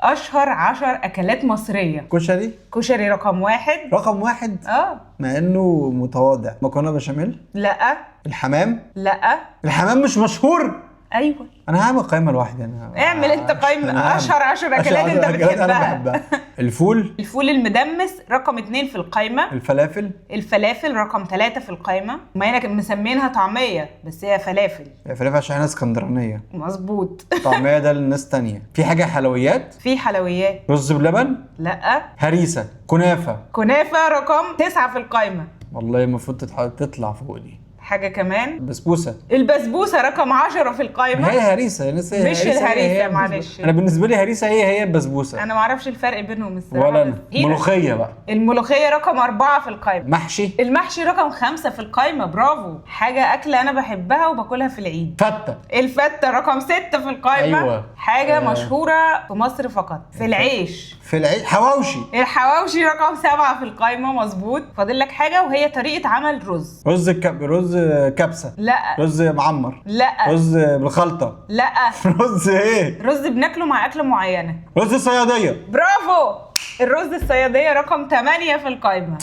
اشهر 10 اكلات مصريه. كشري. كشري رقم 1. رقم 1 مع انه متواضع. مكرونه بشاميل. لا. الحمام. لا. الحمام مش مشهور. ايوه. انا هعمل قائمه لوحدي. انا اعمل انت قائمه اشهر 10 اكلات انت بتحبها. انا بحبها. الفول. الفول المدمس رقم 2 في القائمه. الفلافل. الفلافل رقم 3 في القائمه. ما هنا مسمينها طعميه بس هي فلافل. الفلافل عشان احنا اسكندرانيه. مظبوط. طعميه ده للناس تانية. في حاجه حلويات. في حلويات. رز بلبن. لا. هريسه. كنافه. كنافه رقم 9 في القائمه. والله المفروض تطلع فوق دي. حاجه كمان. بسبوسه. البسبوسه رقم 10 في القائمه. هي هريسه مش الهريسه معلش. انا بالنسبه لي هريسه هي البسبوسه. انا ما اعرفش الفرق بينهم الصراحه. ولا انا. ملوخيه بقى. الملوخيه رقم 4 في القائمه. محشي. المحشي رقم 5 في القائمه. برافو. حاجه اكله انا بحبها وباكلها في العيد. فته. الفته رقم 6 في القائمه. أيوة. حاجه مشهوره في مصر فقط في العيش. في العيد حواوشي. الحواوشي رقم 7 في القائمه. مظبوط. فاضل لك حاجه وهي طريقه عمل رز. رز كبسه. لا. رز معمر. لا. رز بالخلطه. لا. رز ايه؟ رز بناكله مع اكله معينه. رز صياديه. برافو. الرز الصياديه رقم 8 في القائمه.